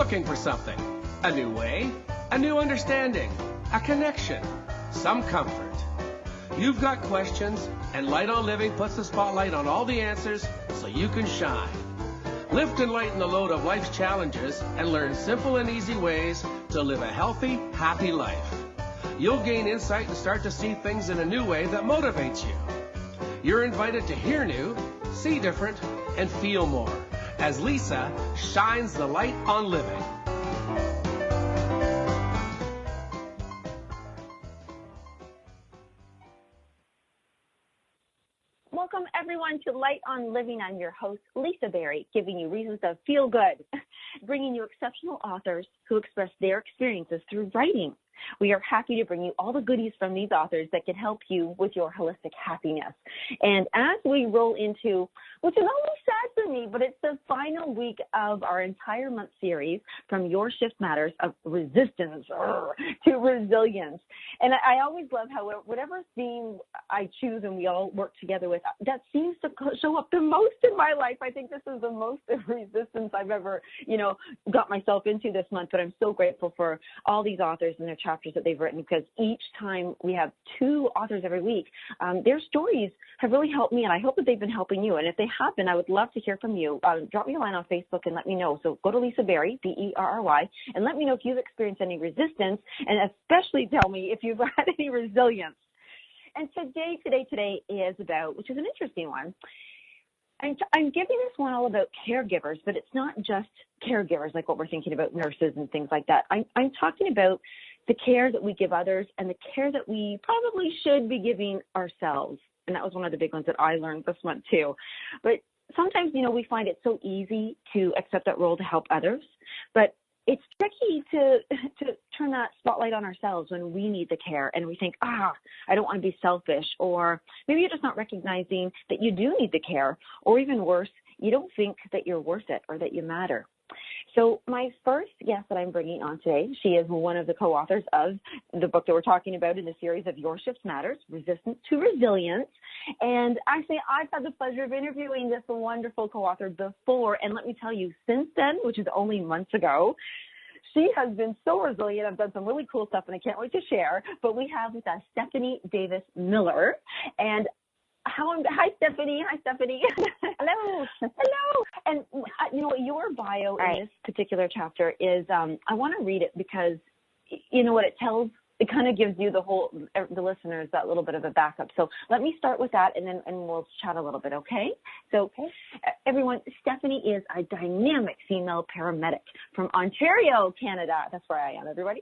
looking for something. A new way, a new understanding, a connection, some comfort. You've got questions, and Light on Living puts the spotlight on all the answers so you can shine. Lift and lighten the load of life's challenges and learn simple and easy ways to live a healthy, happy life. You'll gain insight and start to see things in a new way that motivates you. You're invited to hear new, see different, and feel more as Lisa shines the light on living. Welcome, everyone, to Light on Living. I'm your host, Lisa Berry, giving you reasons to feel good, bringing you exceptional authors who express their experiences through writing. We are happy to bring you all the goodies from these authors that can help you with your holistic happiness. And as we roll into, which is always sad for me, but it's the final week of our entire month series, From Your Shift Matters, of resistance to resilience. And I always love how whatever theme I choose and we all work together with, that seems to show up the most in my life. I think this is the most resistance I've ever, got myself into this month. But I'm so grateful for all these authors and their chapters that they've written, because each time we have two authors every week, their stories have really helped me, and I hope that they've been helping you. And if they have been, I would love to hear from you. Drop me a line on Facebook and let me know. So go to Lisa Berry, Berry, and let me know if you've experienced any resistance, and especially tell me if you've had any resilience. And today is about, which is an interesting one. I'm giving this one all about caregivers, but it's not just caregivers like what we're thinking about, nurses and things like that. I'm talking about the care that we give others and the care that we probably should be giving ourselves. And that was one of the big ones that I learned this month too. But sometimes, we find it so easy to accept that role to help others, but it's tricky to turn that spotlight on ourselves when we need the care and we think, I don't want to be selfish, or maybe you're just not recognizing that you do need the care, or even worse, you don't think that you're worth it or that you matter. So my first guest that I'm bringing on today, she is one of the co-authors of the book that we're talking about in the series of Your Shift Matters, Resistance to Resilience. And actually, I've had the pleasure of interviewing this wonderful co-author before. And let me tell you, since then, which is only months ago, she has been so resilient. I've done some really cool stuff, and I can't wait to share. But we have with us Stephanie Davis Miller. And hi, Stephanie. Hi, Stephanie. Hello. Hello. And, your bio in this particular chapter is, I want to read it because, what it tells, it kind of gives you the listeners that little bit of a backup. So let me start with that, and we'll chat a little bit, okay? So, everyone, Stephanie is a dynamic female paramedic from Ontario, Canada. That's where I am, everybody.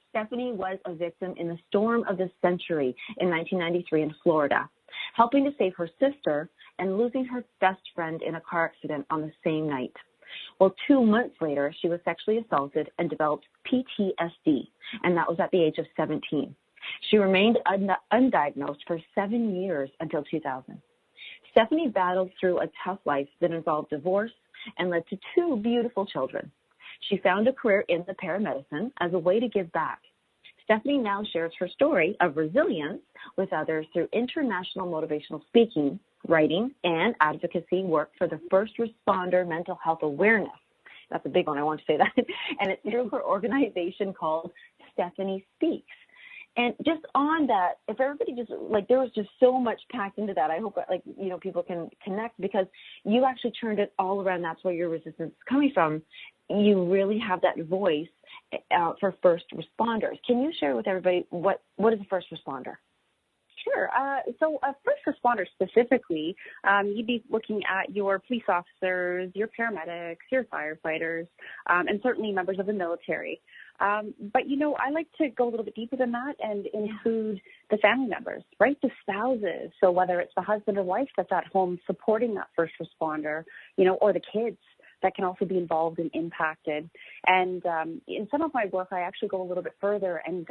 Stephanie was a victim in the storm of the century in 1993 in Florida, helping to save her sister and losing her best friend in a car accident on the same night. Well, 2 months later, she was sexually assaulted and developed PTSD, and that was at the age of 17. She remained undiagnosed for 7 years until 2000. Stephanie battled through a tough life that involved divorce and led to 2 beautiful children. She found a career in the paramedicine as a way to give back. Stephanie now shares her story of resilience with others through international motivational speaking, writing, and advocacy work for the first responder mental health awareness. That's a big one. I want to say that. And it's through her organization called Stephanie Speaks. And just on that, if everybody just, there was just so much packed into that. I hope, people can connect, because you actually turned it all around. That's where your resistance is coming from. You really have that voice for first responders. Can you share with everybody what is a first responder? Sure. So a first responder specifically, you'd be looking at your police officers, your paramedics, your firefighters, and certainly members of the military. But, I like to go a little bit deeper than that and include the family members, right? The spouses. So whether it's the husband or wife that's at home supporting that first responder, or the kids that can also be involved and impacted. And in some of my work, I actually go a little bit further and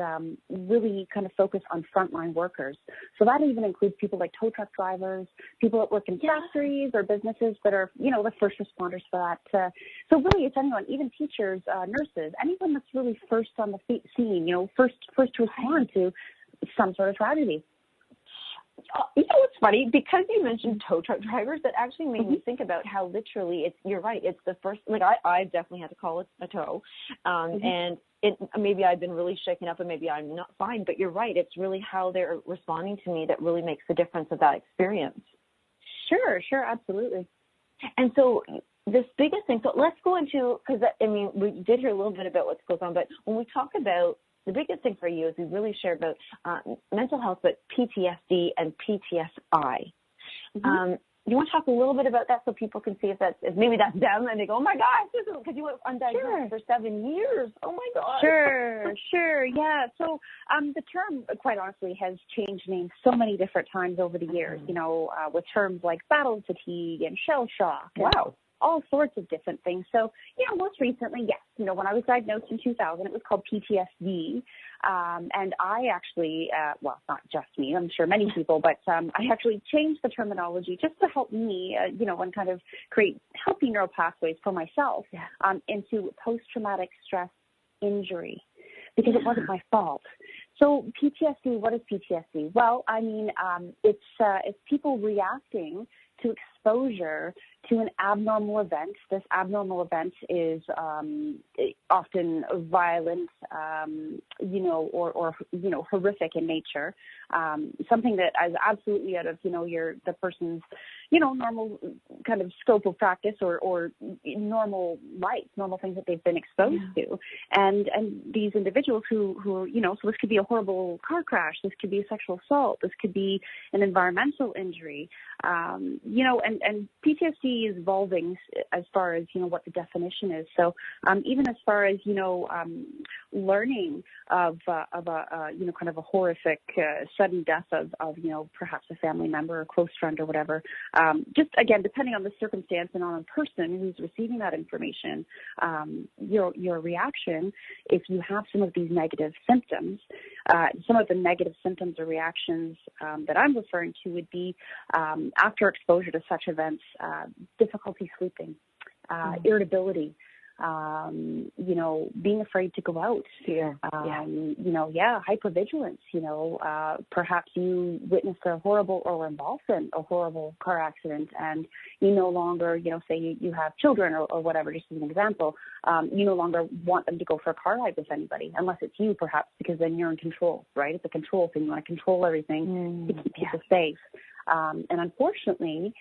really kind of focus on frontline workers. So that even includes people like tow truck drivers, people that work in factories or businesses that are, the first responders for that. So really it's anyone, even teachers, nurses, anyone that's really first on the scene, first to respond to some sort of tragedy. You know what's funny? Because you mentioned tow truck drivers, that actually made me think about how literally you're right. It's the first, like I definitely had to call it a tow. And maybe I've been really shaken up and maybe I'm not fine, but you're right. It's really how they're responding to me that really makes the difference of that experience. Sure, absolutely. And so this biggest thing, so let's go into, because I mean, we did hear a little bit about what goes on, but when we talk about the biggest thing for you is we really shared about mental health, but PTSD and PTSI. You want to talk a little bit about that so people can see if maybe that's them and they go, oh my gosh, this is because you went undiagnosed for 7 years. Oh my gosh. Sure. Yeah. So the term, quite honestly, has changed names so many different times over the years, with terms like battle fatigue and shell shock. Wow. All sorts of different things. So, most recently, yes, when I was diagnosed in 2000, it was called PTSD. And I actually, well, not just me, I'm sure many people, but I actually changed the terminology just to help me, and kind of create healthy neural pathways for myself into post-traumatic stress injury, because it wasn't my fault. So PTSD, what is PTSD? Well, I mean, it's people reacting to exposure to an abnormal event. This abnormal event is often violent, or horrific in nature. Something that is absolutely out of, the person's, normal kind of scope of practice or normal life, normal things that they've been exposed to. And these individuals who so this could be a horrible car crash, this could be a sexual assault, this could be an environmental injury, and PTSD is evolving as far as, what the definition is. So even as far as, learning of a, kind of a horrific sudden death of, perhaps a family member or close friend or whatever, just again, depending on the circumstance and on a person who's receiving that information, your reaction, if you have some of these negative symptoms, some of the negative symptoms or reactions that I'm referring to would be after exposure to such events, difficulty sleeping, irritability, being afraid to go out, hypervigilance, perhaps you witnessed a horrible or were involved in a horrible car accident and you no longer, say you have children or whatever, just as an example, you no longer want them to go for a car ride with anybody, unless it's you perhaps, because then you're in control, right? It's a control thing. You want to control everything to keep people safe. And unfortunately,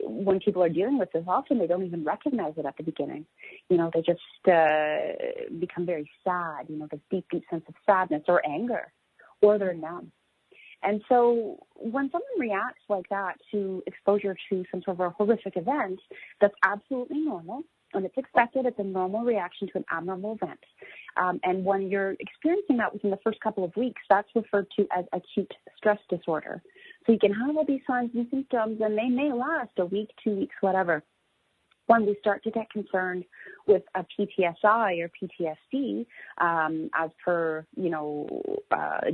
when people are dealing with this, often they don't even recognize it at the beginning. They just become very sad, this deep, deep sense of sadness or anger, or they're numb. And so when someone reacts like that to exposure to some sort of a horrific event, that's absolutely normal. And it's expected. It's a normal reaction to an abnormal event. And when you're experiencing that within the first couple of weeks, that's referred to as acute stress disorder. So you can have all these signs and symptoms, and they may last a week, 2 weeks, whatever. When we start to get concerned with a PTSI or PTSD, as per,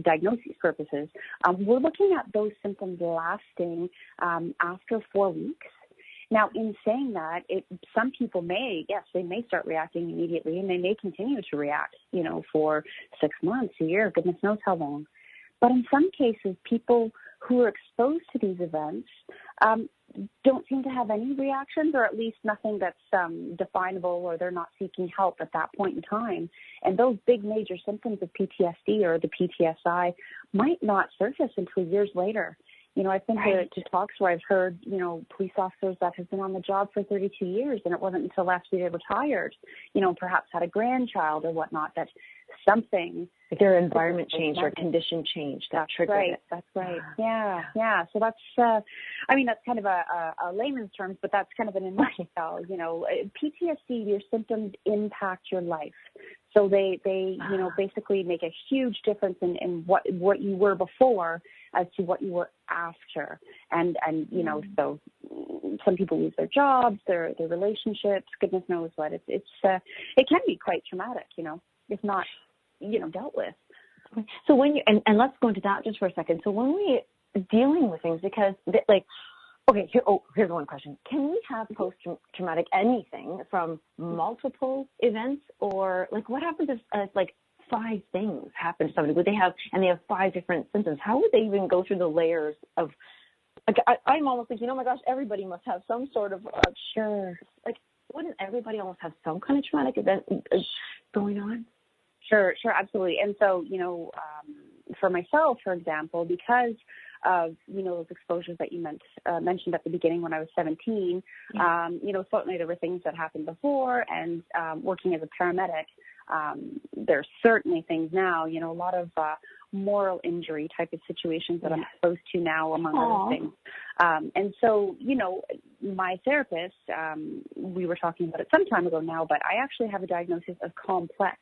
diagnosis purposes, we're looking at those symptoms lasting after 4 weeks. Now, in saying that, some people may start reacting immediately, and they may continue to react, for 6 months, a year, goodness knows how long. But in some cases, people who are exposed to these events don't seem to have any reactions, or at least nothing that's definable, or they're not seeking help at that point in time. And those big major symptoms of PTSD or the PTSI might not surface until years later. I've been to talks where I've heard, police officers that have been on the job for 32 years, and it wasn't until after they retired, perhaps had a grandchild or whatnot, that something. Their environment changed or condition changed that triggered it. That's right. Yeah. So that's, that's kind of a layman's terms, but that's kind of in a nutshell. PTSD, your symptoms impact your life. So they basically make a huge difference in what you were before as to what you were after. And so some people lose their jobs, their relationships, goodness knows what. It can be quite traumatic, if not, dealt with. So when you, and let's go into that just for a second. So when we dealing with things, because here's one question. Can we have post-traumatic anything from multiple events, or what happens if 5 things happen to somebody, would they have 5 different symptoms, how would they even go through the layers of, like, I'm almost thinking, oh my gosh, everybody must have some sort of, Sure. Like, wouldn't everybody almost have some kind of traumatic event going on? Sure, absolutely. And so, for myself, for example, because of, those exposures that you mentioned at the beginning when I was 17, certainly there were things that happened before, and working as a paramedic, there's certainly things now, a lot of moral injury type of situations that I'm exposed to now, among other things. And so, my therapist, we were talking about it some time ago now, but I actually have a diagnosis of complex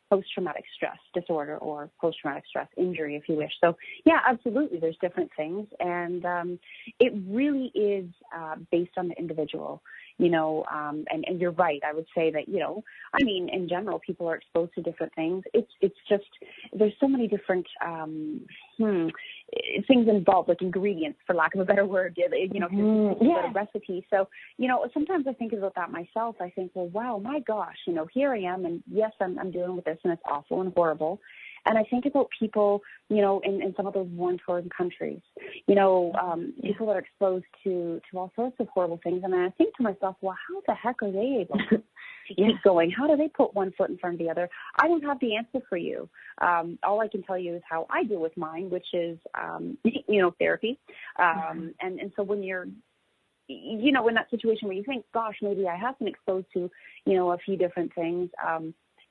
post-traumatic stress disorder, or post-traumatic stress injury, if you wish. So, yeah, absolutely, there's different things, and it really is based on the individual, and you're right. I would say that, in general, people are exposed to different things. It's just, there's so many different things involved, like ingredients, for lack of a better word, a recipe. So, sometimes I think about that myself. I think, well, wow, my gosh, here I am, and yes, I'm dealing with this, and it's awful and horrible. And I think about people, in some of those war-torn countries, people that are exposed to all sorts of horrible things. And I think to myself, well, how the heck are they able to keep going? How do they put one foot in front of the other? I don't have the answer for you. All I can tell you is how I deal with mine, which is, therapy. And so when you're, in that situation where you think, gosh, maybe I have been exposed to, a few different things,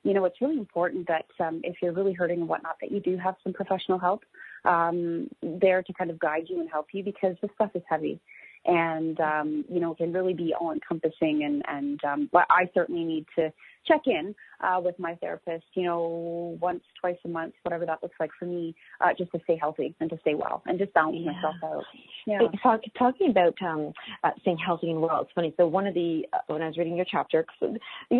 it's really important that if you're really hurting and whatnot, that you do have some professional help there to kind of guide you and help you, because this stuff is heavy and, can really be all-encompassing. But I certainly need to check in with my therapist, once, twice a month, whatever that looks like for me, just to stay healthy and to stay well and just balance myself out. Yeah. Talking about staying healthy and well, it's funny. So one of the, when I was reading your chapter,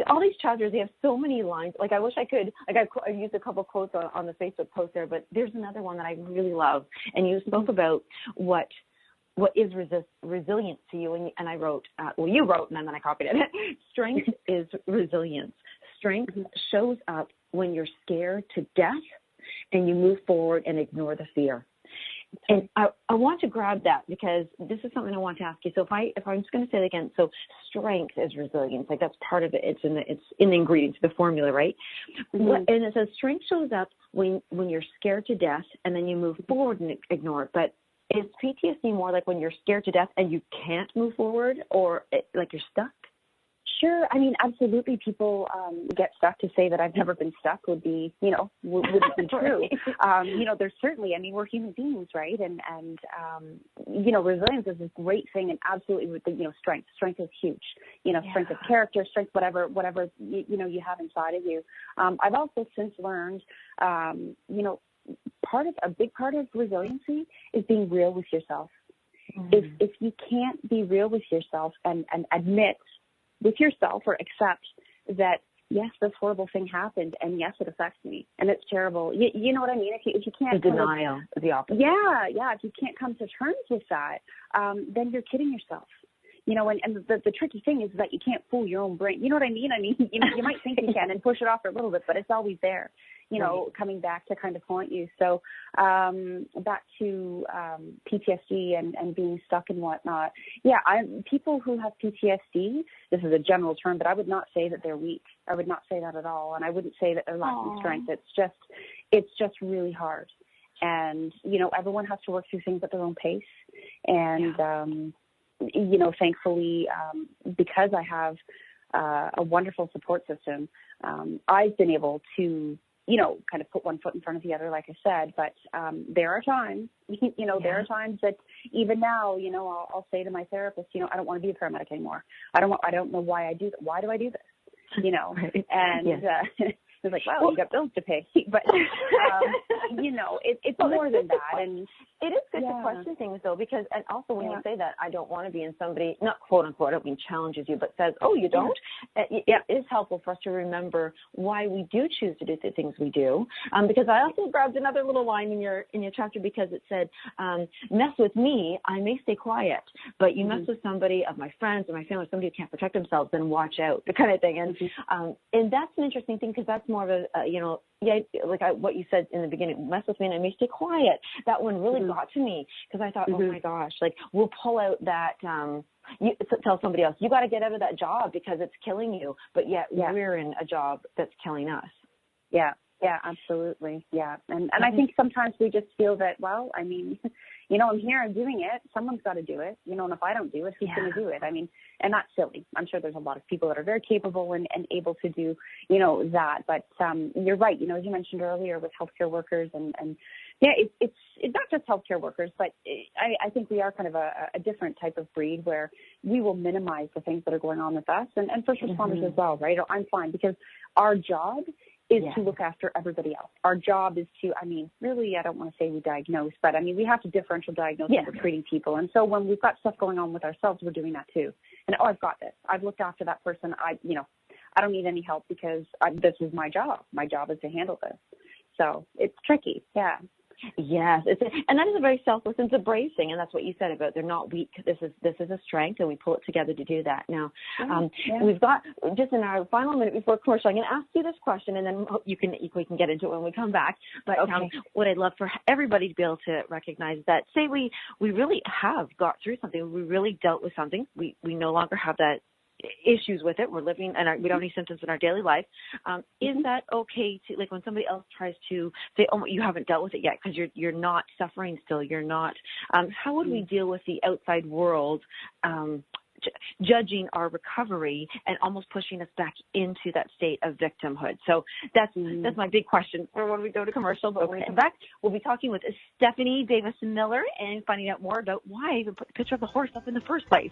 all these chapters, they have so many lines. Like, I wish I could, I used a couple quotes on the Facebook post there, but there's another one that I really love. And you spoke about what is resilience to you? And I wrote, you wrote, and then I copied it. Strength is resilience. Strength shows up when you're scared to death and you move forward and ignore the fear. And I want to grab that, because this is something I want to ask you. So if I'm just going to say it again, so strength is resilience. Like, that's part of it. It's in the ingredients, the formula, right? And it says strength shows up when you're scared to death and then you move forward and ignore it. But is PTSD more like when you're scared to death and you can't move forward, or like you're stuck? Sure. Absolutely. People get stuck. To say that I've never been stuck would be, wouldn't be true. There's certainly, we're human beings, right? And resilience is a great thing, and absolutely with the, strength. Strength is huge. Strength of character, strength, whatever, you have inside of you. I've also since learned, a big part of resiliency is being real with yourself. If you can't be real with yourself and admit with yourself or accept that, yes, this horrible thing happened, and yes, it affects me, and it's terrible. You know what I mean? If you can't, denial is the opposite. Yeah. If you can't come to terms with that, then you're kidding yourself. And the tricky thing is that you can't fool your own brain. You know what I mean? You might think you can and push it off for a little bit, but it's always there, coming back to kind of haunt you. So back to PTSD and being stuck and whatnot. Yeah, people who have PTSD, this is a general term, but I would not say that they're weak. I would not say that at all. And I wouldn't say that they're lacking strength. It's just really hard. And, everyone has to work through things at their own pace. And, thankfully, because I have a wonderful support system, I've been able to, kind of put one foot in front of the other, like I said. But there are times, there are times that even now, I'll say to my therapist, I don't want to be a paramedic anymore. I don't know why I do that. Why do I do this? Right. And it's like, wow, you got bills to pay. But, it's more than that. And it is good to question things, though, because, and also when you say that, I don't want to be in somebody, not quote unquote, I don't mean challenges you, but says, oh, you don't? It is helpful for us to remember why we do choose to do the things we do. Because I also grabbed another little line in your chapter, because it said, mess with me, I may stay quiet, but you mess with somebody of my friends or my family, somebody who can't protect themselves, then watch out, the kind of thing. And that's an interesting thing, because that's more of what you said in the beginning, mess with me and I may stay quiet. That one really got to me because I thought, oh my gosh, like we'll pull out that, tell somebody else, you got to get out of that job because it's killing you. But yet we're in a job that's killing us. Yeah. Yeah, absolutely. Yeah. And I think sometimes we just feel that, well, I mean, I'm here, I'm doing it. Someone's got to do it, and if I don't do it, who's going to do it? I mean, and that's silly. I'm sure there's a lot of people that are very capable and able to do, that. But you're right. As you mentioned earlier with healthcare workers and it's not just healthcare workers, but I think we are kind of a different type of breed where we will minimize the things that are going on with us and first responders as well, right? I'm fine because our job is to look after everybody else. Our job is to, really, I don't want to say we diagnose, but we have to differential diagnose when we're treating people. And so when we've got stuff going on with ourselves, we're doing that too. And, I've got this. I've looked after that person. I don't need any help because this is my job. My job is to handle this. So it's tricky. Yeah. Yes, and that is a very selfless and embracing, and that's what you said about they're not weak. This is a strength, and we pull it together to do that. Now, we've got just in our final minute before commercial. I'm going to ask you this question, and then we can get into it when we come back. But what I'd love for everybody to be able to recognize is that say we really have got through something, we really dealt with something, we no longer have that issues with it. We're living and we don't have any symptoms in our daily life. Is that okay to, like, when somebody else tries to say, oh, you haven't dealt with it yet because you're not suffering still, you're not, how would we deal with the outside world judging our recovery and almost pushing us back into that state of victimhood? So that's my big question for when we go to commercial. But when we come back, we'll be talking with Stephanie Davis-Miller and finding out more about why I even put the picture of the horse up in the first place.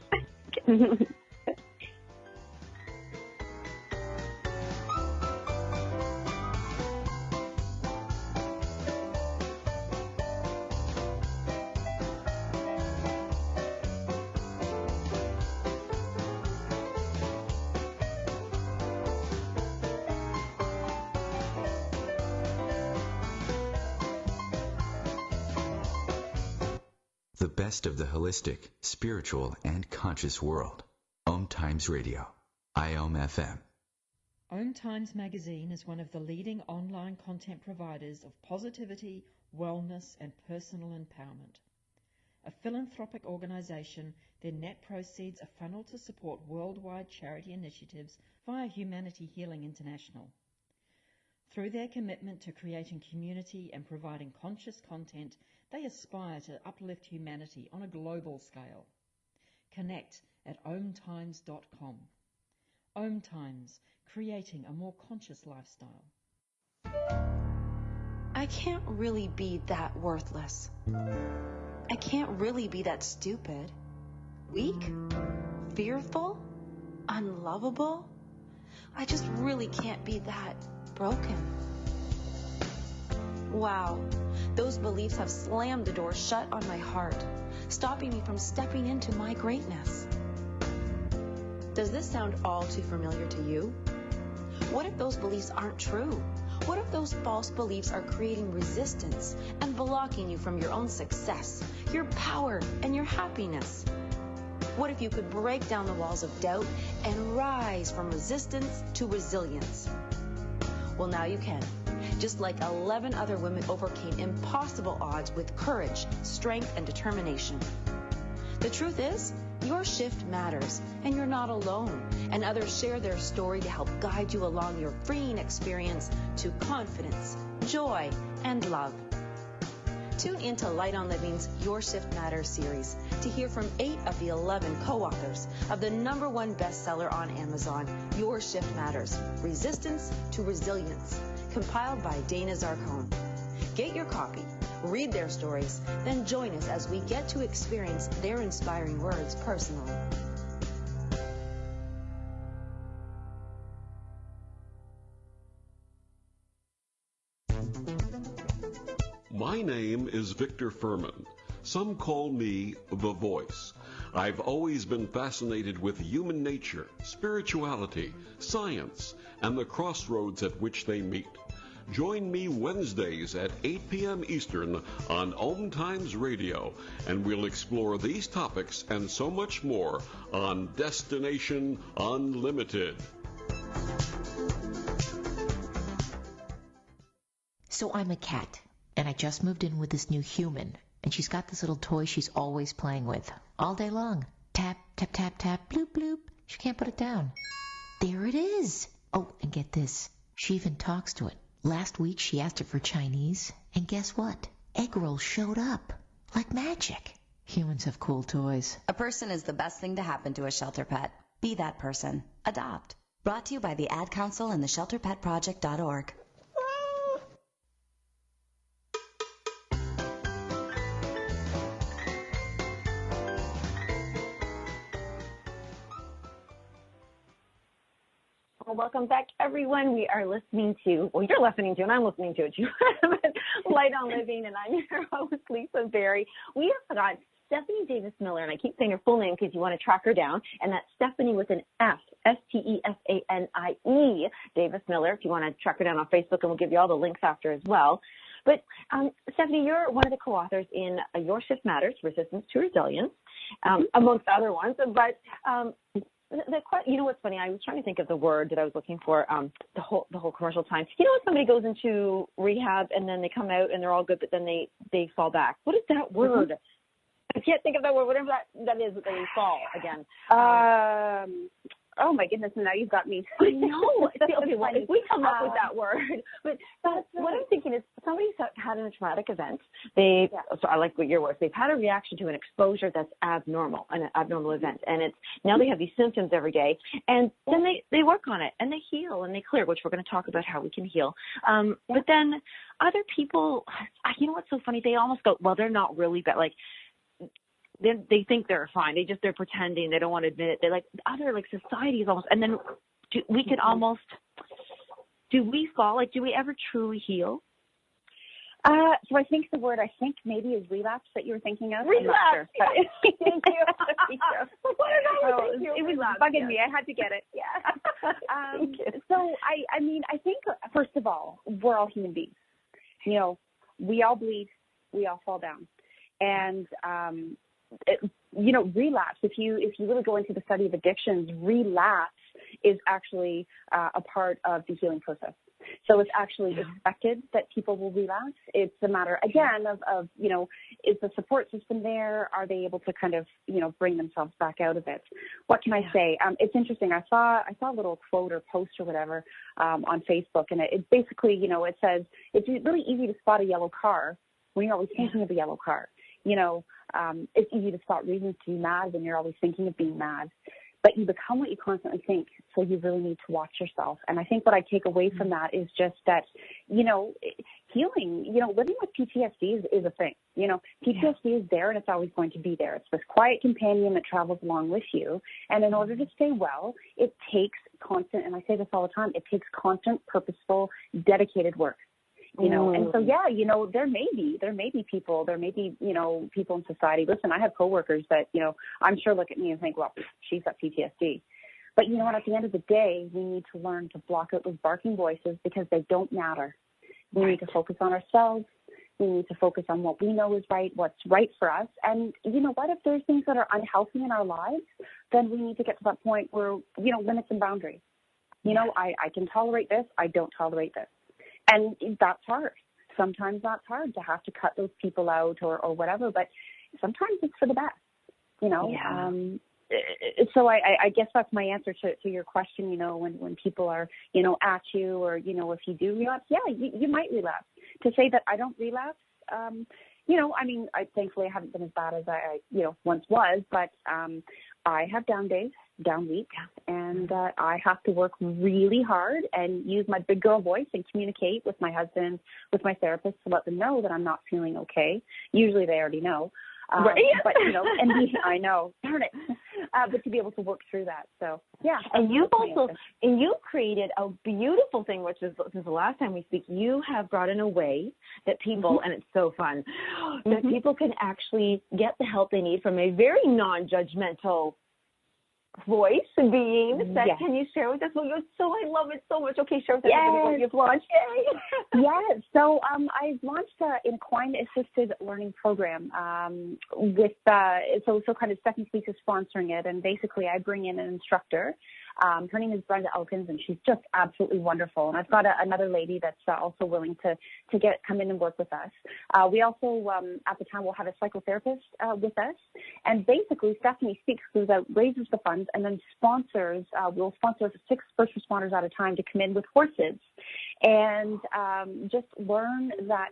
The best of the holistic, spiritual, and conscious world. OMTimes Radio. IOM-FM. OMTimes magazine is one of the leading online content providers of positivity, wellness, and personal empowerment. A philanthropic organization, their net proceeds are funneled to support worldwide charity initiatives via Humanity Healing International. Through their commitment to creating community and providing conscious content, they aspire to uplift humanity on a global scale. Connect at omtimes.com. OMTimes, creating a more conscious lifestyle. I can't really be that worthless. I can't really be that stupid. Weak? Fearful? Unlovable? I just really can't be that broken. Wow, those beliefs have slammed the door shut on my heart, stopping me from stepping into my greatness. Does this sound all too familiar to you? What if those beliefs aren't true? What if those false beliefs are creating resistance and blocking you from your own success, your power, and your happiness? What if you could break down the walls of doubt and rise from resistance to resilience? Well, now you can. Just like 11 other women overcame impossible odds with courage, strength, and determination. The truth is, your shift matters, and you're not alone. And others share their story to help guide you along your freeing experience to confidence, joy, and love. Tune into Light on Living's Your Shift Matters series to hear from 8 of the 11 co-authors of the #1 bestseller on Amazon, Your Shift Matters, Resistance to Resilience, compiled by Dana Zarcone. Get your copy, read their stories, then join us as we get to experience their inspiring words personally. My name is Victor Furman. Some call me The Voice. I've always been fascinated with human nature, spirituality, science, and the crossroads at which they meet. Join me Wednesdays at 8 p.m. Eastern on OMTimes Radio, and we'll explore these topics and so much more on Destination Unlimited. So I'm a cat, and I just moved in with this new human, and she's got this little toy she's always playing with, all day long. Tap, tap, tap, tap, bloop, bloop. She can't put it down. There it is. Oh, and get this. She even talks to it. Last week she asked it for Chinese, and guess what? Egg rolls showed up. Like magic. Humans have cool toys. A person is the best thing to happen to a shelter pet. Be that person. Adopt. Brought to you by the Ad Council and the ShelterPetProject.org. Well, welcome back, everyone. We are listening to, well, you're listening to, and I'm listening to it too, Light on Living, and I'm your host, Lisa Berry. We have got Stephanie Davis Miller, and I keep saying her full name because you want to track her down, and that's Stephanie with an F, Stefanie Davis Miller, if you want to track her down on Facebook, and we'll give you all the links after as well. But Stephanie, you're one of the co-authors in Your Shift Matters, Resistance to Resilience, amongst other ones, but you know what's funny? I was trying to think of the word that I was looking for the whole commercial time. You know when somebody goes into rehab and then they come out and they're all good, but then they fall back. What is that word? I can't think of that word. Whatever that is, that they fall again. Oh my goodness! Now you've got me. I know. Okay, well, if we come up with that word, but what I'm thinking is somebody's had a traumatic event. So I like what your words. They've had a reaction to an exposure that's abnormal, an abnormal event, and it's now they have these symptoms every day, and then they work on it and they heal and they clear, which we're going to talk about how we can heal. But then other people, you know what's so funny? They almost go, well, they're not really bad, like. They think they're fine. They're pretending. They don't want to admit it. They're like other societies almost. And then do we fall? Like, do we ever truly heal? So I think the word maybe is relapse that you were thinking of. Relapse. Sure. Thank you. It was bugging me. I had to get it. Yeah. So I mean, I think first of all, we're all human beings. You know, we all bleed. We all fall down. And, relapse, if you really go into the study of addictions, relapse is actually a part of the healing process. So it's actually expected that people will relapse. It's a matter, again, of is the support system there? Are they able to kind of, bring themselves back out of it? What can I say? It's interesting. I saw a little quote or post or whatever on Facebook, and it basically, it says, it's really easy to spot a yellow car when you're always thinking of a yellow car. It's easy to spot reasons to be mad when you're always thinking of being mad, but you become what you constantly think. So you really need to watch yourself. And I think what I take away from that is just that, healing, living with PTSD is a thing. PTSD is there and it's always going to be there. It's this quiet companion that travels along with you. And in order to stay well, it takes constant, and I say this all the time, it takes constant, purposeful, dedicated work. And so, there may be people in society. Listen, I have coworkers that, I'm sure look at me and think, well, she's got PTSD. But you know what, at the end of the day, we need to learn to block out those barking voices because they don't matter. We need to focus on ourselves. We need to focus on what we know is right, what's right for us. And you know what, if there's things that are unhealthy in our lives, then we need to get to that point where, limits and boundaries. I can tolerate this. I don't tolerate this. And that's hard. Sometimes that's hard to have to cut those people out or whatever, but sometimes it's for the best, So I guess that's my answer to your question, when people are, at you or, if you do relapse, you might relapse. To say that I don't relapse, thankfully I haven't been as bad as I once was, but I have down days, down weeks, and I have to work really hard and use my big girl voice and communicate with my husband, with my therapist to let them know that I'm not feeling okay. Usually they already know. But, I know, darn it. But to be able to work through that. So, yeah. And you've created a beautiful thing, which is, since the last time we speak, you have brought in a way that people, and it's so fun, that people can actually get the help they need from a very non-judgmental voice and being. Can you share with us? I love it so much. Okay, share with us what you've launched. Yes. So I've launched an equine-assisted learning program with so kind of Stephanie Speaks is sponsoring it, and basically I bring in an instructor Her name is Brenda Elkins, and she's just absolutely wonderful. And I've got another lady that's also willing to come in and work with us. We also, at the time, will have a psychotherapist with us. And basically, Stephanie Speaks goes out, raises the funds, and then will sponsor 6 first responders at a time to come in with horses and just learn that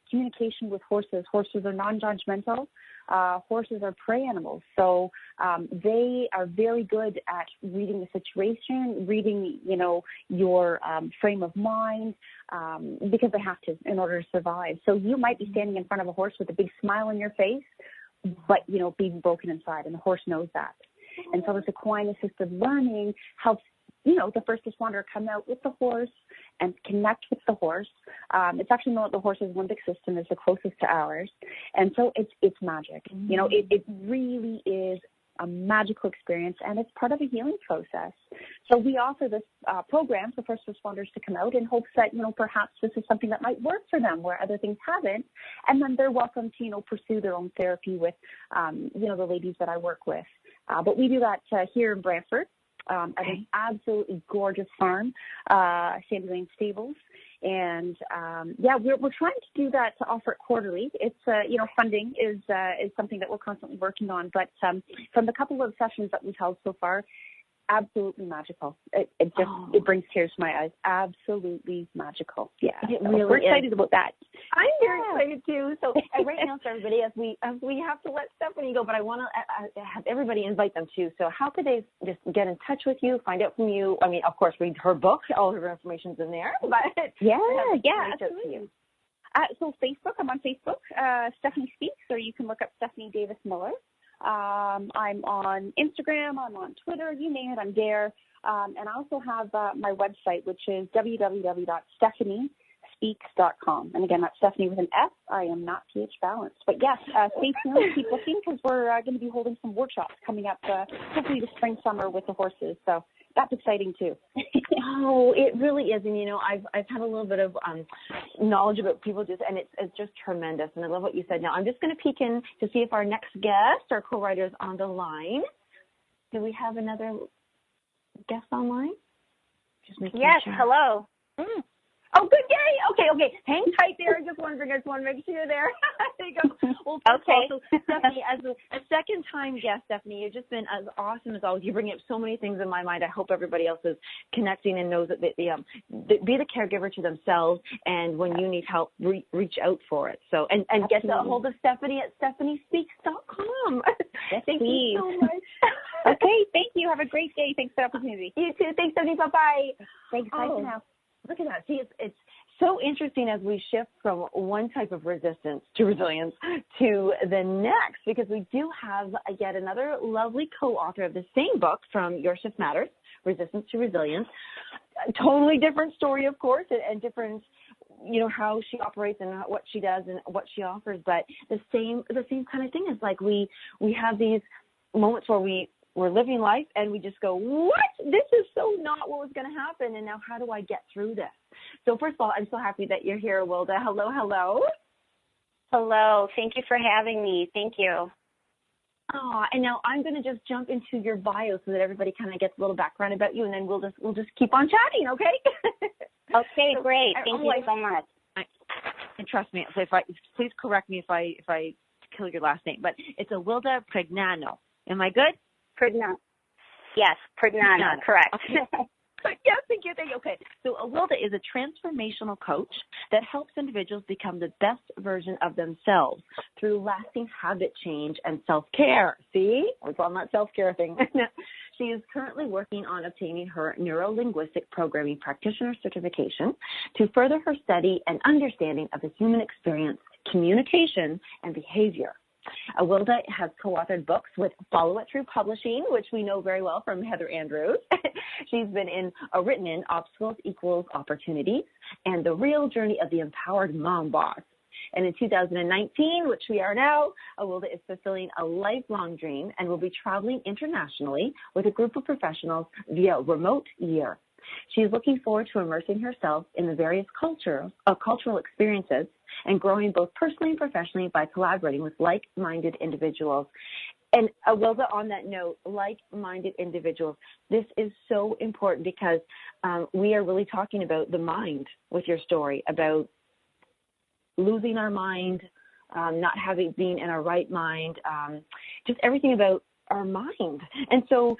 communication with horses. Horses are non-judgmental. Horses are prey animals, so they are very good at reading the situation, reading, your frame of mind, because they have to in order to survive. So you might be standing in front of a horse with a big smile on your face, but, being broken inside, and the horse knows that. And so this equine-assisted learning helps the first responder come out with the horse and connect with the horse. It's actually known that the horse's limbic system is the closest to ours. And so it's magic. It really is a magical experience, and it's part of a healing process. So we offer this program for first responders to come out in hopes that, perhaps this is something that might work for them where other things haven't. And then they're welcome to, pursue their own therapy with, the ladies that I work with. But we do that here in Brantford. At an absolutely gorgeous farm, Sandy Lane Stables. And, we're trying to do that, to offer it quarterly. It's, funding is something that we're constantly working on. But from the couple of sessions that we've held so far, absolutely magical. It brings tears to my eyes. Absolutely magical. Yeah. We're excited about that. I'm very excited too. So right now, for everybody, as we have to let Stephanie go, but I want to have everybody invite them too. So how could they just get in touch with you, find out from you? I mean, of course, read her book. All of her information's in there. But absolutely. So Facebook, I'm on Facebook, Stephanie Speaks, or you can look up Stephanie Davis Miller. I'm on Instagram, I'm on Twitter, you name it, I'm there. And I also have my website, which is www.stephaniespeaks.com. And again, that's Stephanie with an F. I am not pH balanced. But yes, stay tuned, keep looking, because we're going to be holding some workshops coming up, hopefully the spring, summer with the horses. So that's exciting too. Oh, it really is. And, I've had a little bit of knowledge about people and it's just tremendous. And I love what you said. Now, I'm just going to peek in to see if our next guest, our co-writer, is on the line. Do we have another guest online? Yes, sure. Hello. Oh, good. Yay. Okay. Hang tight there. I just want to make sure you're there. There you go. Well, okay. So, Stephanie, as a second-time guest, Stephanie, you've just been as awesome as always. You bring up so many things in my mind. I hope everybody else is connecting and knows that be the caregiver to themselves, and when you need help, reach out for it. So, and get a hold of Stephanie at stephaniespeaks.com. Yes, thank please. you so much. Okay, thank you. Have a great day. Thanks for the opportunity. You too. Thanks, Stephanie. Bye-bye. Thanks. Bye for now. Look at that. See, it's so interesting as we shift from one type of resistance to resilience to the next, because we do have yet another lovely co-author of the same book from Your Shift Matters, Resistance to Resilience. A totally different story, of course, and different, how she operates and what she does and what she offers, but the same kind of thing is like we have these moments where we're living life and we just go, what? This is so not what was going to happen. And now how do I get through this? So first of all, I'm so happy that you're here, Wilda. Hello. Hello. Thank you for having me. Thank you. Oh, and now I'm going to just jump into your bio so that everybody kind of gets a little background about you, and then we'll just keep on chatting, okay? Okay, great. Thank you so much. And trust me, so please correct me if I kill your last name, but it's Wilda Pregnano. Am I good? Yes, Pregnano, correct. Okay. Yes, thank you. Okay, so Wilda is a transformational coach that helps individuals become the best version of themselves through lasting habit change and self-care. See? It's on that self-care thing. She is currently working on obtaining her neuro-linguistic programming practitioner certification to further her study and understanding of the human experience, communication, and behavior. Wilda has co-authored books with Follow It Through Publishing, which we know very well from Heather Andrews. She's been written in Obstacles Equals Opportunities and The Real Journey of the Empowered Mom Boss. And in 2019, which we are now, Wilda is fulfilling a lifelong dream and will be traveling internationally with a group of professionals via remote year. She is looking forward to immersing herself in the various cultural experiences and growing both personally and professionally by collaborating with like-minded individuals. And Wilda, on that note, like-minded individuals, this is so important because we are really talking about the mind with your story, about losing our mind, not being in our right mind, just everything about our mind. And so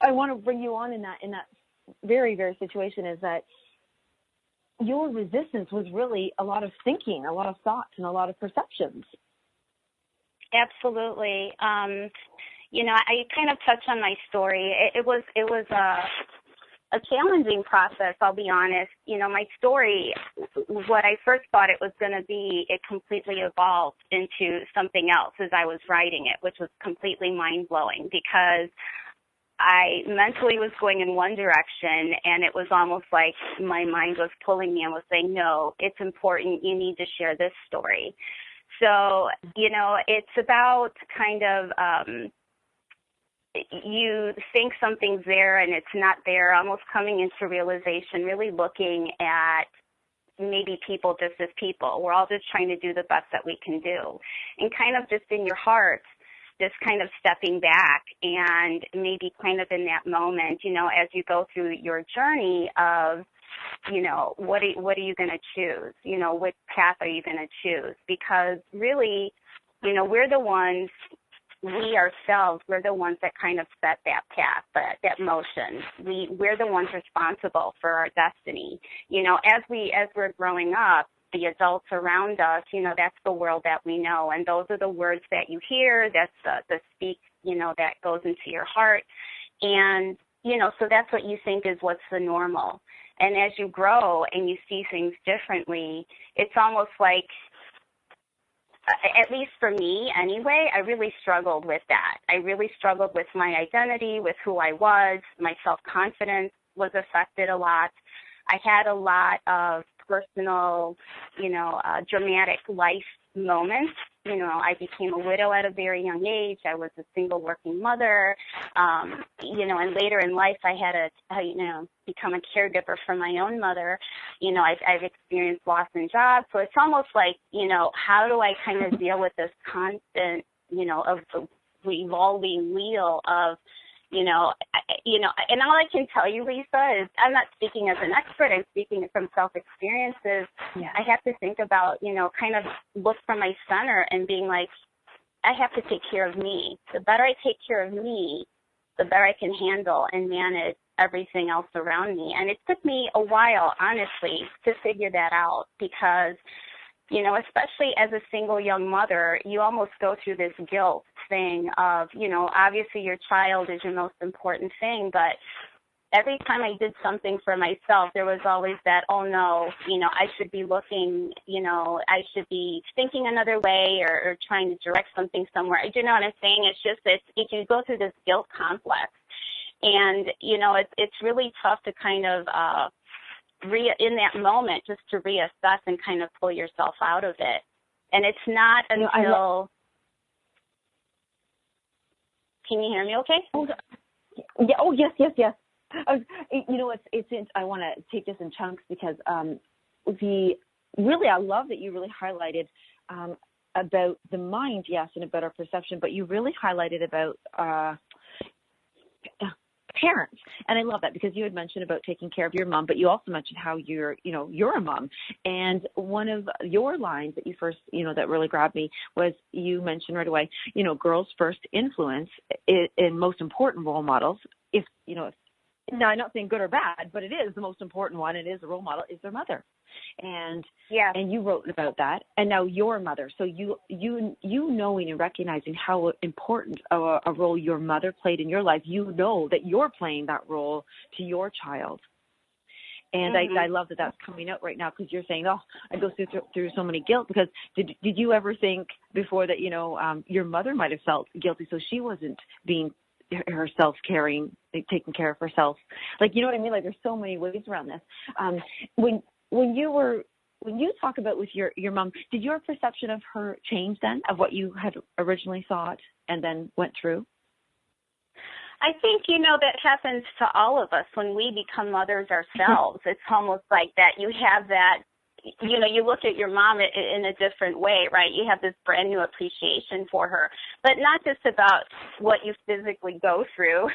I want to bring you on in that very, very situation is that your resistance was really a lot of thinking, a lot of thoughts, and a lot of perceptions. Absolutely. I kind of touched on my story. It was a challenging process, I'll be honest. My story, what I first thought it was going to be, it completely evolved into something else as I was writing it, which was completely mind-blowing because I mentally was going in one direction, and it was almost like my mind was pulling me and was saying, no, it's important. You need to share this story. So, it's about kind of you think something's there and it's not there, almost coming into realization, really looking at maybe people just as people. We're all just trying to do the best that we can do. And kind of just in your heart, just kind of stepping back and maybe kind of in that moment, as you go through your journey of, what are you going to choose? Which path are you going to choose? Because really, we're the ones, we ourselves, we're the ones that kind of set that path, that motion. We're the ones responsible for our destiny. As we're growing up, the adults around us, that's the world that we know. And those are the words that you hear. That's the speak, that goes into your heart. And, so that's what you think is what's the normal. And as you grow and you see things differently, it's almost like, at least for me anyway, I really struggled with that. I really struggled with my identity, with who I was. My self-confidence was affected a lot. I had a lot of personal, dramatic life moments. I became a widow at a very young age. I was a single working mother, and later in life I had to, become a caregiver for my own mother. I've experienced loss in jobs. So it's almost like, how do I kind of deal with this constant, of the revolving wheel of, and all I can tell you, Lisa, is I'm not speaking as an expert. I'm speaking from self-experiences. Yeah. I have to think about, kind of look from my center and being like, I have to take care of me. The better I take care of me, the better I can handle and manage everything else around me. And it took me a while, honestly, to figure that out because, especially as a single young mother, you almost go through this guilt thing of, obviously your child is your most important thing, but every time I did something for myself, there was always that, oh no, I should be looking, I should be thinking another way or trying to direct something somewhere. Do you know what I'm saying? It's just that if you go through this guilt complex and, it's really tough to kind of, in that moment, just to reassess and kind of pull yourself out of it. And it's not until... Can you hear me okay? Yeah. Oh, yes. I want to take this in chunks because I love that you really highlighted about the mind, yes, and a better perception, but you really highlighted about parents. And I love that because you had mentioned about taking care of your mom, but you also mentioned how you're a mom. And one of your lines that you first, that really grabbed me was you mentioned right away, girls' first influence in most important role models, now I'm not saying good or bad, but it is the most important one. It is a role model, is their mother. And and you wrote about that. And now your mother. So you knowing and recognizing how important a role your mother played in your life, that you're playing that role to your child. And I love that that's coming out right now because you're saying, oh, I go through so many guilt because did you ever think before that, your mother might have felt guilty so she wasn't being herself taking care of herself? Like, you know what I mean? Like there's so many ways around this. When you talk about with your mom, did your perception of her change then of what you had originally thought and then went through? I think, that happens to all of us when we become mothers ourselves. It's almost like that. You have that, you look at your mom in a different way, right? You have this brand new appreciation for her, but not just about what you physically go through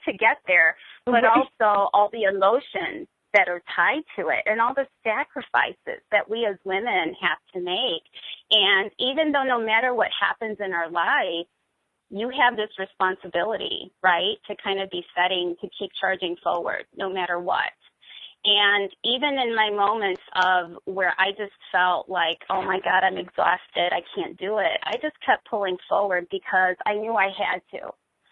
to get there, but also all the emotions that are tied to it and all the sacrifices that we as women have to make. And even though no matter what happens in our life, you have this responsibility, right, to kind of be setting, to keep charging forward no matter what. And even in my moments of where I just felt like, oh my God, I'm exhausted, I can't do it, I just kept pulling forward because I knew I had to.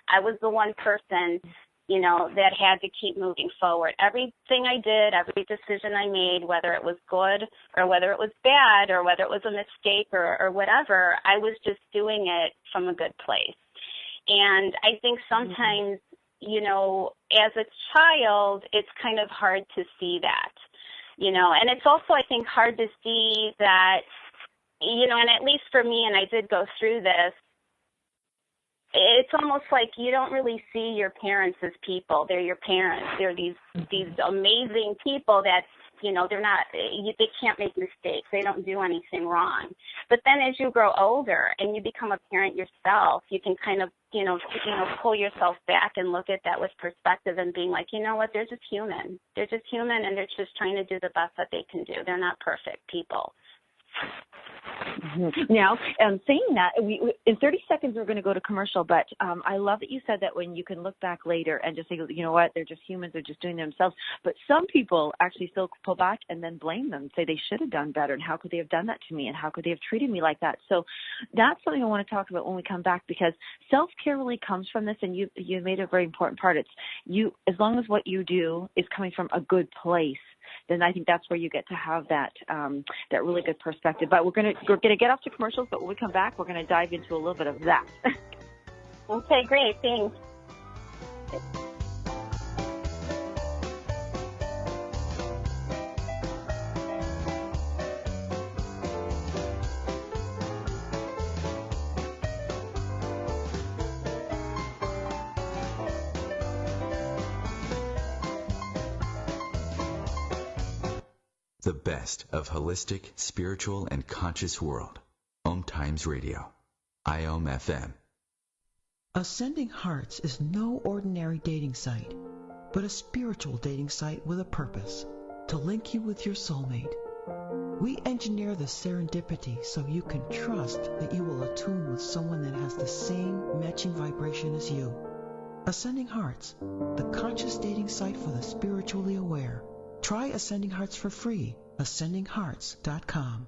I was the one person, you know, that had to keep moving forward. Everything I did, every decision I made, whether it was good or whether it was bad or whether it was a mistake or whatever, I was just doing it from a good place. And I think sometimes, you know, as a child, it's kind of hard to see that, you know, and it's also, I think, hard to see that, you know, and at least for me, and I did go through this, it's almost like you don't really see your parents as people. They're your parents. They're these amazing people that, you know, they can't make mistakes. They don't do anything wrong. But then as you grow older and you become a parent yourself, you can kind of, you know, pull yourself back and look at that with perspective and being like, you know what, they're just human. They're just human and they're just trying to do the best that they can do. They're not perfect people. Now, saying that, in 30 seconds we're going to go to commercial, but I love that you said that when you can look back later and just say, you know what, they're just humans, they're just doing themselves. But some people actually still pull back and then blame them, say they should have done better, and how could they have done that to me, and how could they have treated me like that? So that's something I want to talk about when we come back, because self-care really comes from this, and you made a very important part. It's you, as long as what you do is coming from a good place, then I think that's where you get to have that that really good perspective. But we're gonna get off to commercials, but when we come back, we're gonna dive into a little bit of that. Okay, great, thanks. The best of holistic, spiritual, and conscious world. OMTimes Radio. IOM FM. Ascending Hearts is no ordinary dating site, but a spiritual dating site with a purpose, to link you with your soulmate. We engineer the serendipity so you can trust that you will attune with someone that has the same matching vibration as you. Ascending Hearts, the conscious dating site for the spiritually aware. Try Ascending Hearts for free. AscendingHearts.com.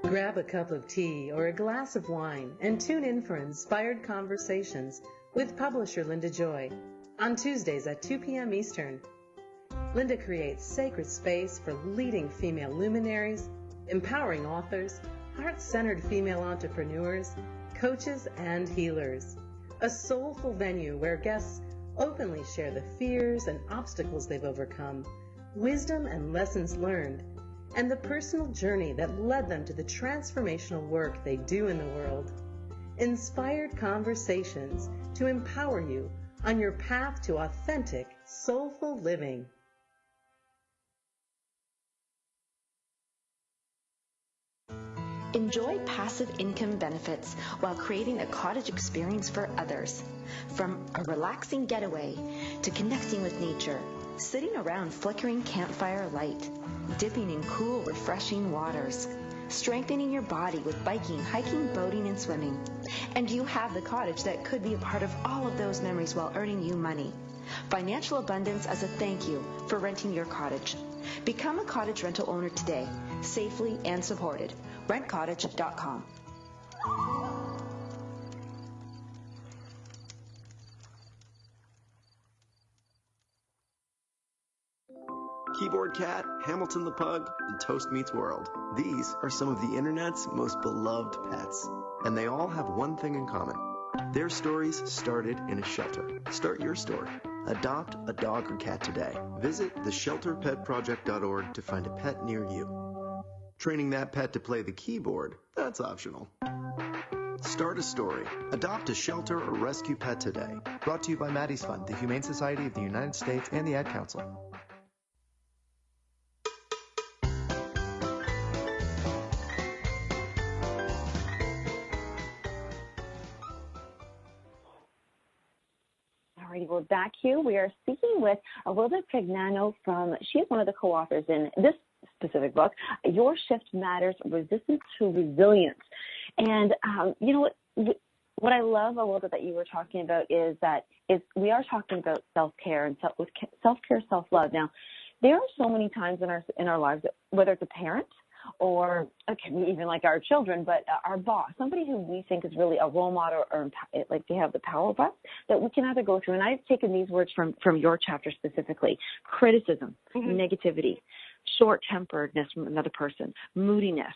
Grab a cup of tea or a glass of wine and tune in for Inspired Conversations with publisher Linda Joy on Tuesdays at 2 p.m. Eastern. Linda creates sacred space for leading female luminaries, empowering authors, heart-centered female entrepreneurs, coaches, and healers. A soulful venue where guests openly share the fears and obstacles they've overcome, wisdom and lessons learned, and the personal journey that led them to the transformational work they do in the world. Inspired Conversations to empower you on your path to authentic, soulful living. Enjoy passive income benefits while creating a cottage experience for others. From a relaxing getaway to connecting with nature, sitting around flickering campfire light, dipping in cool, refreshing waters, strengthening your body with biking, hiking, boating, and swimming. And you have the cottage that could be a part of all of those memories while earning you money. Financial abundance as a thank you for renting your cottage. Become a cottage rental owner today, safely and supported. RentCottage.com. Keyboard Cat, Hamilton the Pug, and Toast Meets World. These are some of the internet's most beloved pets, and they all have one thing in common. Their stories started in a shelter. Start your story. Adopt a dog or cat today. Visit theshelterpetproject.org to find a pet near you. Training that pet to play the keyboard, that's optional. Start a story. Adopt a shelter or rescue pet today. Brought to you by Maddie's Fund, the Humane Society of the United States, and the Ad Council. righty, we're back here. We are speaking with Awilda Pregnano she is one of the co-authors in this specific book, Your Shift Matters, Resistance to Resilience. And you know what I love, Awilda, that you were talking about is we are talking about self-care and self-care, self-love. Now, there are so many times in our lives, whether it's a parent or it can be even like our children, but our boss, somebody who we think is really a role model or like they have the power of us, that we can either go through. And I've taken these words from your chapter specifically: criticism, negativity, short-temperedness from another person, moodiness,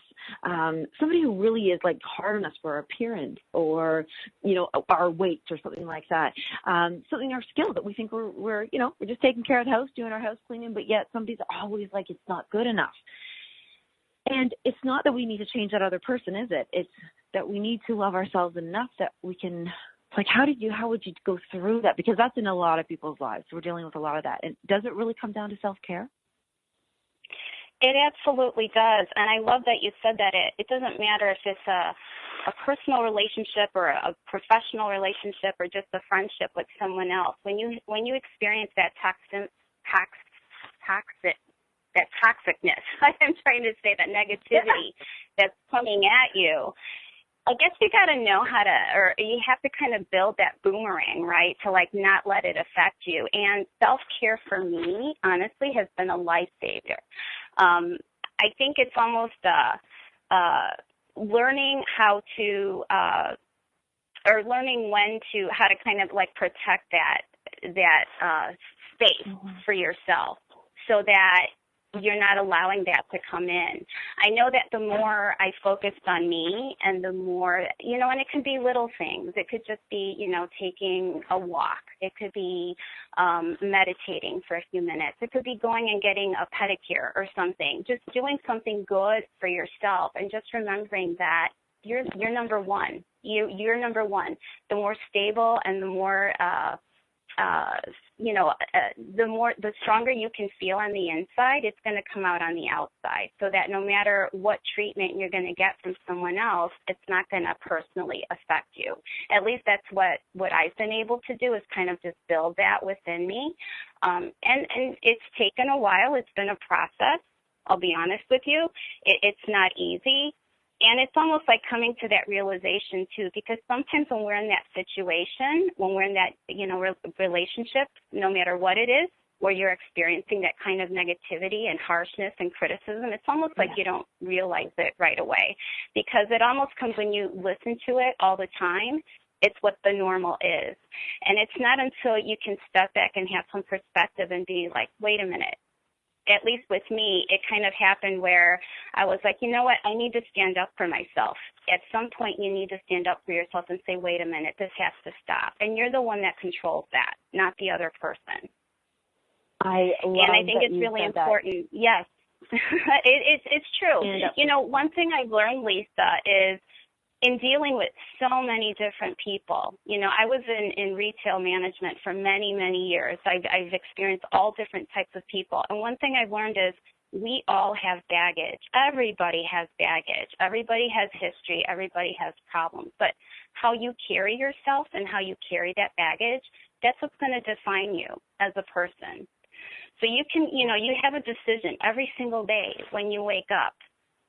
somebody who really is like hard on us for our appearance or, you know, our weight or something like that, something, our skill that we think we're just taking care of the house, doing our house cleaning, but yet somebody's always like, it's not good enough. And it's not that we need to change that other person, is it? It's that we need to love ourselves enough that we can, like, how would you go through that? Because that's in a lot of people's lives. We're dealing with a lot of that. And does it really come down to self-care? It absolutely does. And I love that you said that it doesn't matter if it's a personal relationship or a professional relationship or just a friendship with someone else. When you experience that toxicness, I'm trying to say, that negativity that's coming at you, I guess you got to know how to, or you have to kind of build that boomerang, right, to like not let it affect you. And self-care for me, honestly, has been a lifesaver. I think it's almost learning how to, or learning how to kind of like protect that space for yourself, so that you're not allowing that to come in. I know that the more I focused on me and the more, and it can be little things. It could just be, taking a walk. It could be meditating for a few minutes. It could be going and getting a pedicure or something. Just doing something good for yourself and just remembering that you're number one. You're number one. The more stable and the more the stronger you can feel on the inside, it's going to come out on the outside, so that no matter what treatment you're going to get from someone else, it's not going to personally affect you. At least that's what I've been able to do, is kind of just build that within me. And it's taken a while. It's been a process. I'll be honest with you. It's not easy. And it's almost like coming to that realization, too, because sometimes when we're in that situation, when we're in that, relationship, no matter what it is, where you're experiencing that kind of negativity and harshness and criticism, it's almost like you don't realize it right away, because it almost comes when you listen to it all the time. It's what the normal is. And it's not until you can step back and have some perspective and be like, wait a minute. At least with me, it kind of happened where I was like, you know what, I need to stand up for myself. At some point, you need to stand up for yourself and say, wait a minute, this has to stop. And you're the one that controls that, not the other person. I think it's really important. That. Yes, it's true. One thing I've learned, Lisa, is in dealing with so many different people. I was in retail management for many, many years. I've experienced all different types of people. And one thing I've learned is we all have baggage. Everybody has baggage. Everybody has history. Everybody has problems. But how you carry yourself and how you carry that baggage, that's what's going to define you as a person. So you can, you have a decision every single day when you wake up.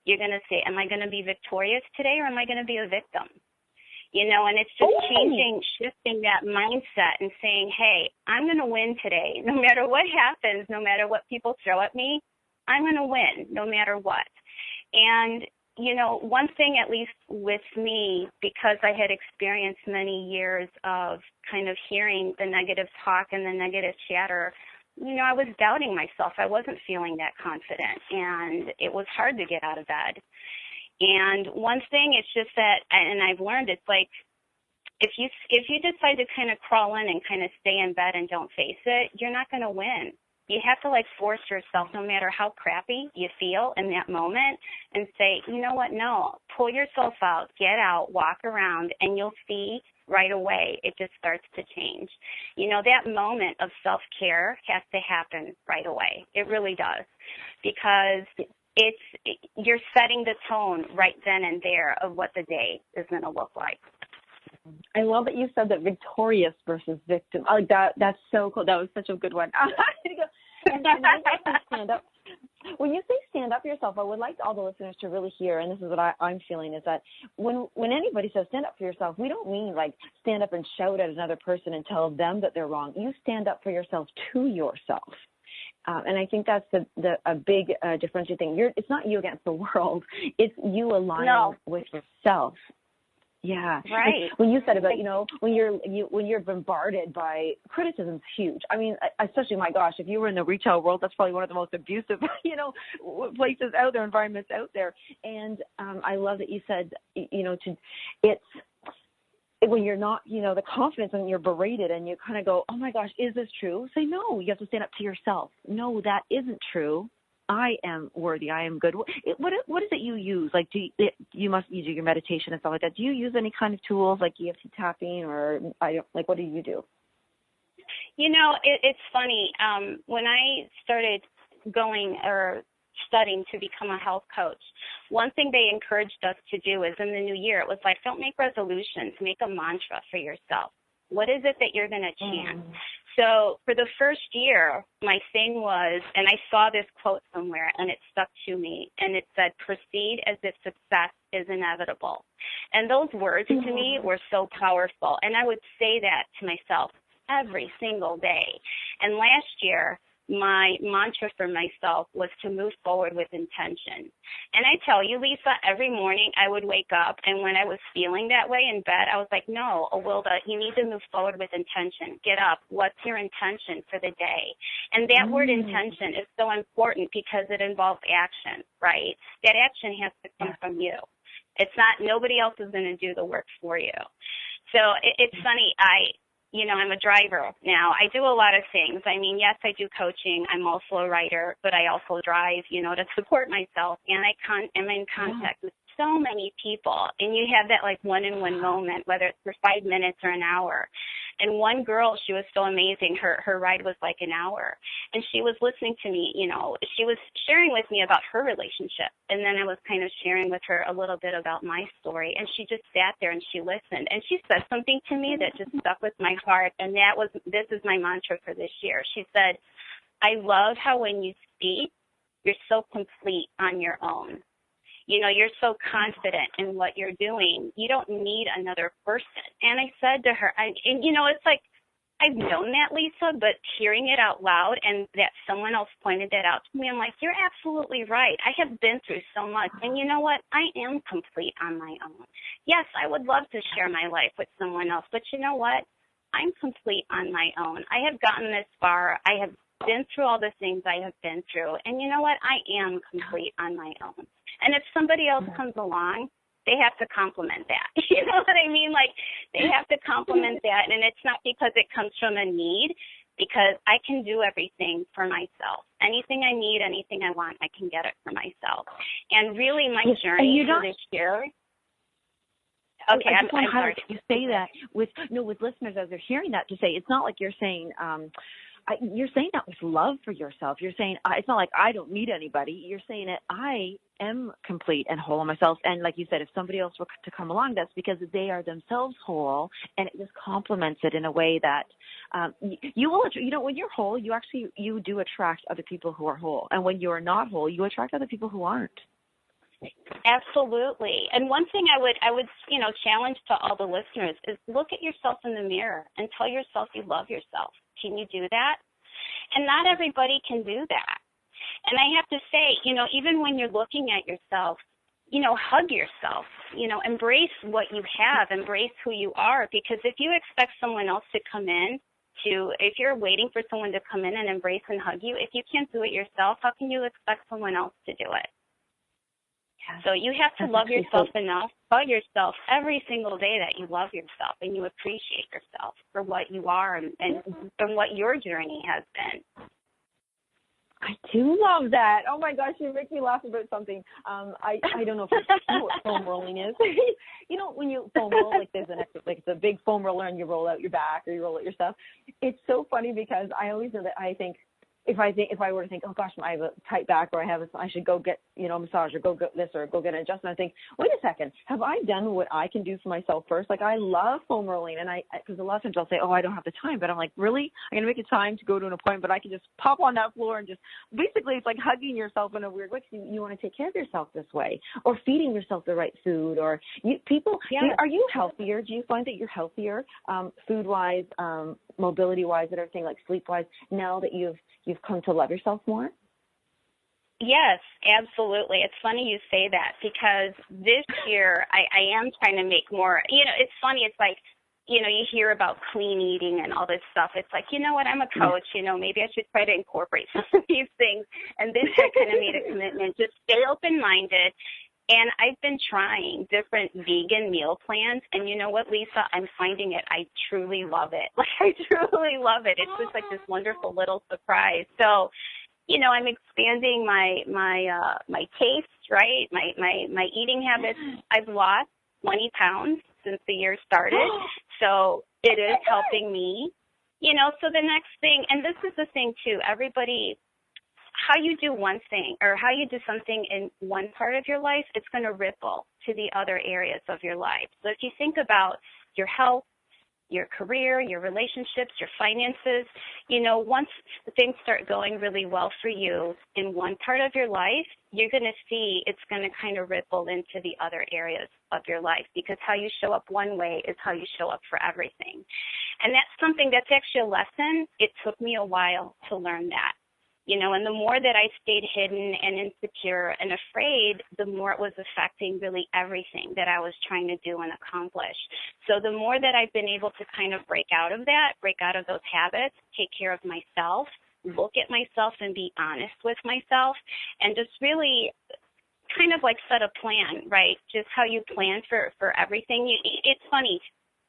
You're going to say, am I going to be victorious today, or am I going to be a victim? And it's just shifting that mindset and saying, hey, I'm going to win today. No matter what happens, no matter what people throw at me, I'm going to win no matter what. And, one thing, at least with me, because I had experienced many years of kind of hearing the negative talk and the negative chatter, I was doubting myself. I wasn't feeling that confident, and it was hard to get out of bed. And one thing, it's just that, and I've learned, it's like, if you decide to kind of crawl in and kind of stay in bed and don't face it, you're not going to win. You have to force yourself, no matter how crappy you feel in that moment, and say, you know what, no, pull yourself out, get out, walk around, and you'll see right away it just starts to change. That moment of self-care has to happen right away. It really does, because you're setting the tone right then and there of what the day is going to look like. I love that you said that victorious versus victim. I like that. That's so cool. That was such a good one. And when you say stand up, when you say stand up for yourself, I would like all the listeners to really hear, and this is what I'm feeling, is that when anybody says stand up for yourself, we don't mean like stand up and shout at another person and tell them that they're wrong. You stand up for yourself to yourself. And I think that's a big differentiating thing. It's not you against the world. It's you aligning with yourself. Yeah. Right. Like when you said about, when you're bombarded by criticism's huge. I mean, especially, my gosh, if you were in the retail world, that's probably one of the most abusive, places out there, environments out there. And I love that you said, it's when you're not, the confidence and you're berated and you kind of go, oh my gosh, is this true? Say no. You have to stand up to yourself. No, that isn't true. I am worthy. I am good. What is it you use? Like, you do your meditation and stuff like that. Do you use any kind of tools like EFT tapping, or what do you do? It's funny. When I started going or studying to become a health coach, one thing they encouraged us to do is in the new year, it was like, don't make resolutions, make a mantra for yourself. What is it that you're going to chant? So for the first year, my thing was, and I saw this quote somewhere and it stuck to me, and it said, proceed as if success is inevitable. And those words to me were so powerful. And I would say that to myself every single day. And last year, my mantra for myself was to move forward with intention. And I tell you, Lisa, every morning I would wake up, and when I was feeling that way in bed, I was like, no, Awilda, you need to move forward with intention. Get up. What's your intention for the day? And that word intention is so important because it involves action, right? That action has to come from you. It's not, nobody else is going to do the work for you. So it's funny, I'm a driver now. I do a lot of things. I mean, yes, I do coaching. I'm also a writer, but I also drive, to support myself. And I am in contact with so many people. And you have that like one-on-one moment, whether it's for 5 minutes or an hour. And one girl, she was so amazing. Her ride was like an hour. And she was listening to me, she was sharing with me about her relationship. And then I was kind of sharing with her a little bit about my story. And she just sat there and she listened. And she said something to me that just stuck with my heart. And this is my mantra for this year. She said, I love how when you speak, you're so complete on your own. You're so confident in what you're doing. You don't need another person. And I said to her, it's like, I've known that, Lisa, but hearing it out loud and that someone else pointed that out to me, I'm like, you're absolutely right. I have been through so much. And you know what? I am complete on my own. Yes, I would love to share my life with someone else, but you know what? I'm complete on my own. I have gotten this far. I have been through all the things I have been through. And you know what? I am complete on my own. And if somebody else comes along, they have to compliment that. You know what I mean? Like, they have to compliment that. And it's not because it comes from a need, because I can do everything for myself. Anything I need, anything I want, I can get it for myself. And really my journey through this year. Okay, I'm sorry. You say that with listeners as they're hearing that, to say it's not like you're saying that with love for yourself. You're saying it's not like I don't need anybody. You're saying that I am complete and whole in myself. And like you said, if somebody else were to come along, that's because they are themselves whole, and it just complements it in a way that you will. When you're whole, you do attract other people who are whole, and when you are not whole, you attract other people who aren't. Absolutely. And one thing I would challenge to all the listeners is look at yourself in the mirror and tell yourself you love yourself. Can you do that? And not everybody can do that. And I have to say, even when you're looking at yourself, hug yourself, embrace what you have, embrace who you are. Because if you expect someone else to come in if you're waiting for someone to come in and embrace and hug you, if you can't do it yourself, how can you expect someone else to do it? So you have to love yourself enough, hug yourself every single day that you love yourself and you appreciate yourself for what you are and what your journey has been. I do love that. Oh my gosh, you make me laugh about something. I don't know if you know what foam rolling is. When you foam roll, like there's it's a big foam roller and you roll out your back or you roll out your stuff. It's so funny because I always know that I think if I were to think, oh gosh, I have a tight back, or I should go get, a massage, or go get this, or go get an adjustment, I think, wait a second, have I done what I can do for myself first? Like, I love foam rolling, and because a lot of times I'll say, oh, I don't have the time, but I'm like, really? I'm going to make a time to go to an appointment, but I can just pop on that floor and just, basically it's like hugging yourself in a weird way, because you want to take care of yourself this way, or feeding yourself the right food, or are you healthier? Do you find that you're healthier, food-wise, mobility-wise, and everything, like sleep-wise, now that you've come to love yourself more? Yes, absolutely. It's funny you say that, because this year I am trying to make more, it's funny. It's like, you hear about clean eating and all this stuff. It's like, you know what, I'm a coach, maybe I should try to incorporate some of these things. And this year I kind of made a commitment, just stay open-minded. And I've been trying different vegan meal plans. And you know what, Lisa? I'm finding it. I truly love it. Like, I truly love it. It's just like this wonderful little surprise. So, I'm expanding my taste, right? My eating habits. I've lost 20 pounds since the year started. So it is helping me. So the next thing, and this is the thing too, everybody, how you do one thing or how you do something in one part of your life, it's going to ripple to the other areas of your life. So if you think about your health, your career, your relationships, your finances, once things start going really well for you in one part of your life, you're going to see it's going to kind of ripple into the other areas of your life, because how you show up one way is how you show up for everything. And that's actually a lesson. It took me a while to learn that. And the more that I stayed hidden and insecure and afraid, the more it was affecting really everything that I was trying to do and accomplish. So the more that I've been able to kind of break out of those habits, take care of myself, look at myself and be honest with myself, and just really kind of like set a plan, right? Just how you plan for everything. It's funny.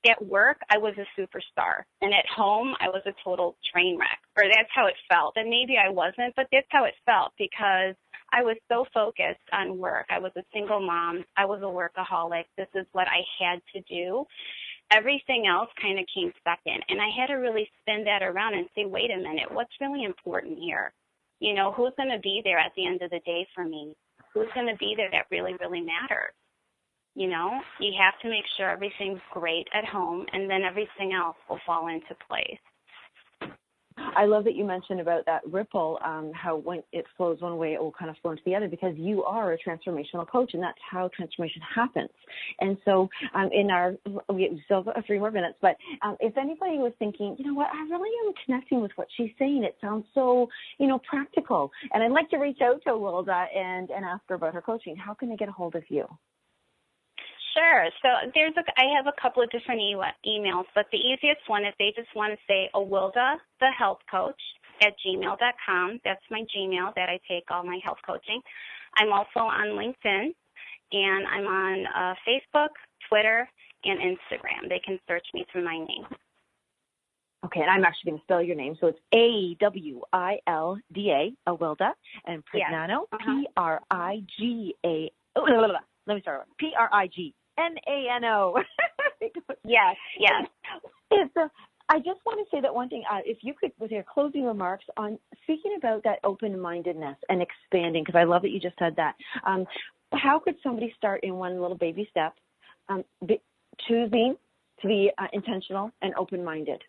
At work, I was a superstar, and at home, I was a total train wreck, or that's how it felt. And maybe I wasn't, but that's how it felt, because I was so focused on work. I was a single mom. I was a workaholic. This is what I had to do. Everything else kind of came second, and I had to really spin that around and say, wait a minute, what's really important here? Who's going to be there at the end of the day for me? Who's going to be there that really, really matters? You have to make sure everything's great at home, and then everything else will fall into place. I love that you mentioned about that ripple, how when it flows one way, it will kind of flow into the other, because you are a transformational coach, and that's how transformation happens. And so we still have 3 more minutes, but if anybody was thinking, you know what, I really am connecting with what she's saying. It sounds so, practical. And I'd like to reach out to Wilda and ask her about her coaching. How can they get a hold of you? Sure. So I have a couple of different emails, but the easiest one is they just want to say Awilda, the health coach, at gmail.com. That's my Gmail that I take all my health coaching. I'm also on LinkedIn, and I'm on Facebook, Twitter, and Instagram. They can search me through my name. Okay, and I'm actually going to spell your name. So it's Awilda, Awilda, and Prignano, Priga. Let me start over. Prignano. Yes. I just want to say that one thing, if you could, with your closing remarks on speaking about that open-mindedness and expanding, because I love that you just said that. How could somebody start in one little baby step, choosing to be intentional and open-minded?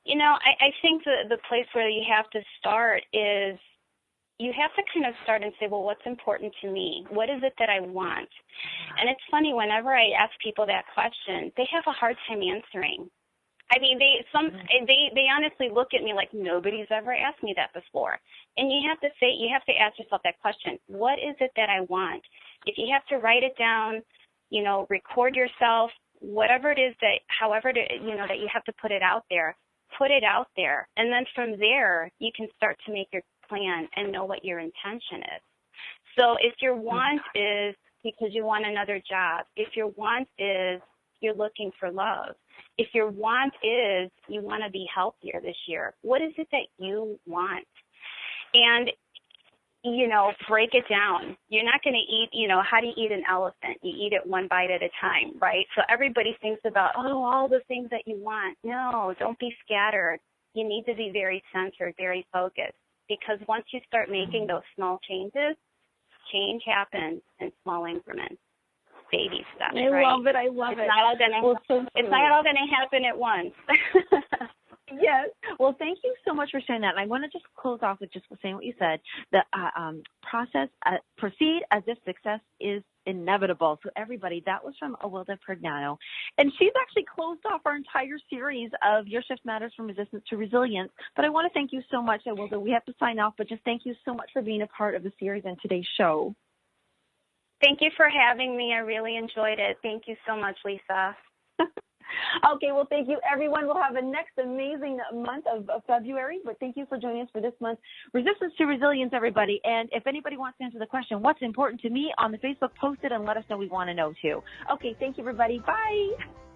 I think the place where you have to start is you have to kind of start and say, well, what's important to me? What is it that I want? And it's funny, whenever I ask people that question, they have a hard time answering. I mean, they honestly look at me like nobody's ever asked me that before. And you have to ask yourself that question. What is it that I want? If you have to write it down, record yourself, whatever it is that you have to put it out there. And then from there, you can start to make your plan and know what your intention is. So if your want is because you want another job, if your want is you're looking for love, if your want is you want to be healthier this year, what is it that you want? And, break it down. You're not going to eat, how do you eat an elephant? You eat it one bite at a time, right? So everybody thinks about, all the things that you want. No, don't be scattered. you need to be very centered, very focused, because once you start making those small changes, change happens in small increments, baby steps. I love it. I love it. It's not all going to happen at once. Yes. Well, thank you so much for sharing that. And I want to just close off with just saying what you said. The proceed as if success is inevitable. So everybody, that was from Awilda Pergnano. And she's actually closed off our entire series of Your Shift Matters from Resistance to Resilience. But I want to thank you so much, Awilda. We have to sign off, but just thank you so much for being a part of the series and today's show. Thank you for having me. I really enjoyed it. Thank you so much, Lisa. Okay, well, thank you, everyone. We'll have a next amazing month of February, but thank you for joining us for this month's Resistance to Resilience, everybody. And if anybody wants to answer the question, what's important to me, on the Facebook, post it and let us know. We want to know, too. Okay, thank you, everybody. Bye.